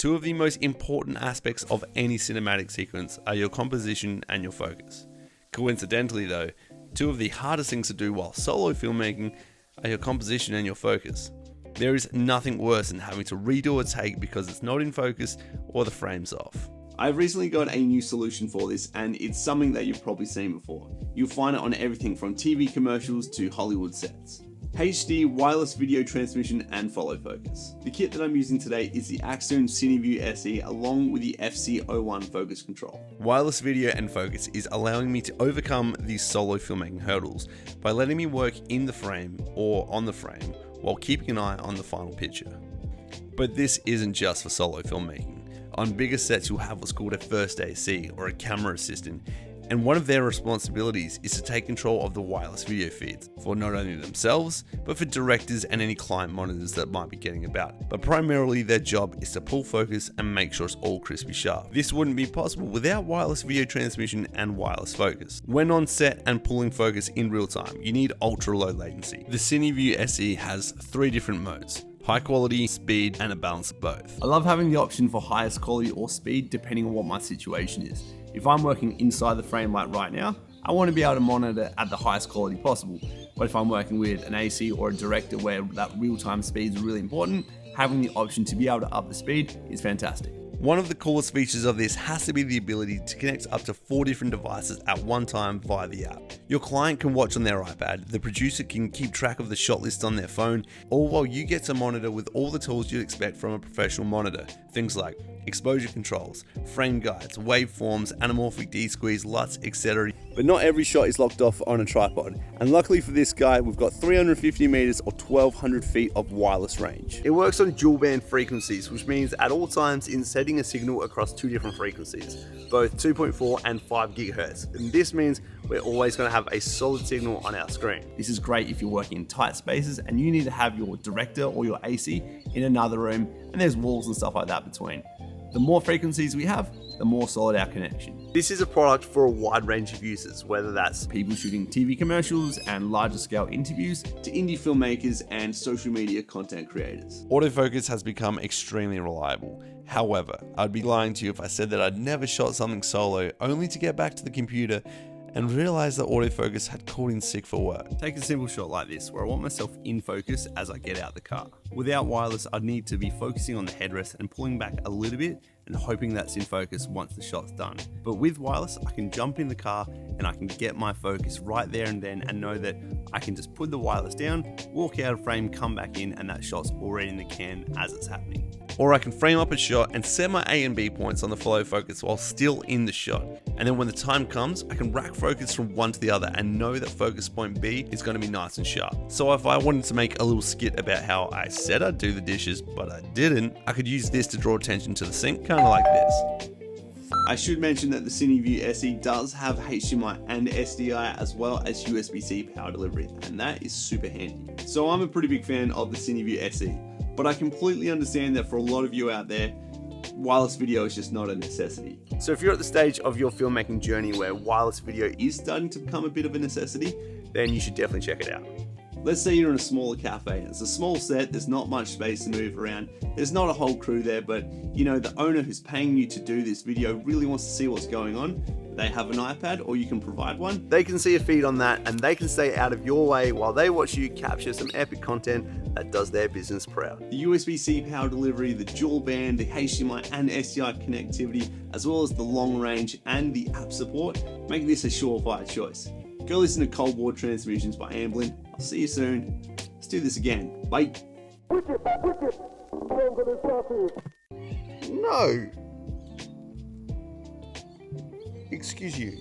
Two of the most important aspects of any cinematic sequence are your composition and your focus. Coincidentally though, two of the hardest things to do while solo filmmaking are your composition and your focus. There is nothing worse than having to redo a take because it's not in focus or the frame's off. I've recently got a new solution for this, and it's something that you've probably seen before. You'll find it on everything from TV commercials to Hollywood sets. HD, wireless video transmission, and follow focus. The kit that I'm using today is the Accsoon CineView SE along with the FC01 focus control. Wireless video and focus is allowing me to overcome these solo filmmaking hurdles by letting me work in the frame or on the frame while keeping an eye on the final picture. But this isn't just for solo filmmaking. On bigger sets you'll have what's called a first AC or a camera assistant, and one of their responsibilities is to take control of the wireless video feeds for not only themselves, but for directors and any client monitors that might be getting about. But primarily their job is to pull focus and make sure it's all crispy sharp. This wouldn't be possible without wireless video transmission and wireless focus. When on set and pulling focus in real time, you need ultra low latency. The CineView SE has 3 different modes: high quality, speed, and a balance of both. I love having the option for highest quality or speed depending on what my situation is. If I'm working inside the frame like right now, I want to be able to monitor at the highest quality possible. But if I'm working with an AC or a director where that real-time speed is really important, having the option to be able to up the speed is fantastic. One of the coolest features of this has to be the ability to connect up to 4 different devices at one time via the app. Your client can watch on their iPad, the producer can keep track of the shot list on their phone, all while you get to monitor with all the tools you'd expect from a professional monitor. Things like exposure controls, frame guides, waveforms, anamorphic D-squeeze, LUTs, etc. But not every shot is locked off on a tripod, and luckily for this guy, we've got 350 meters or 1200 feet of wireless range. It works on dual band frequencies, which means at all times in sending a signal across 2 different frequencies, both 2.4 and 5 gigahertz. And this means we're always going to have a solid signal on our screen. This is great if you're working in tight spaces and you need to have your director or your AC in another room and there's walls and stuff like that between. The more frequencies we have, the more solid our connection. This is a product for a wide range of users, whether that's people shooting TV commercials and larger scale interviews, to indie filmmakers and social media content creators. Autofocus has become extremely reliable. However, I'd be lying to you if I said that I'd never shot something solo only to get back to the computer and realize that autofocus had called in sick for work. Take a simple shot like this, where I want myself in focus as I get out the car. Without wireless, I'd need to be focusing on the headrest and pulling back a little bit and hoping that's in focus once the shot's done. But with wireless, I can jump in the car and I can get my focus right there and then and know that I can just put the wireless down, walk out of frame, come back in, and that shot's already in the can as it's happening. Or I can frame up a shot and set my A and B points on the follow focus while still in the shot. And then when the time comes, I can rack focus from one to the other and know that focus point B is going to be nice and sharp. So if I wanted to make a little skit about how I said I'd do the dishes, but I didn't, I could use this to draw attention to the sink, kind of like this. I should mention that the CineView SE does have HDMI and SDI as well as USB-C power delivery, and that is super handy. So I'm a pretty big fan of the CineView SE, but I completely understand that for a lot of you out there, wireless video is just not a necessity. So if you're at the stage of your filmmaking journey where wireless video is starting to become a bit of a necessity, then you should definitely check it out. Let's say you're in a smaller cafe. It's a small set, there's not much space to move around, there's not a whole crew there, but you know, the owner who's paying you to do this video really wants to see what's going on. They have an iPad or you can provide one. They can see a feed on that and they can stay out of your way while they watch you capture some epic content that does their business proud. The USB-C power delivery, the dual band, the HDMI and SDI connectivity, as well as the long range and the app support, make this a surefire choice. Go listen to Cold War Transmissions by Amblin. I'll see you soon. Let's do this again. Bye. No. Excuse you.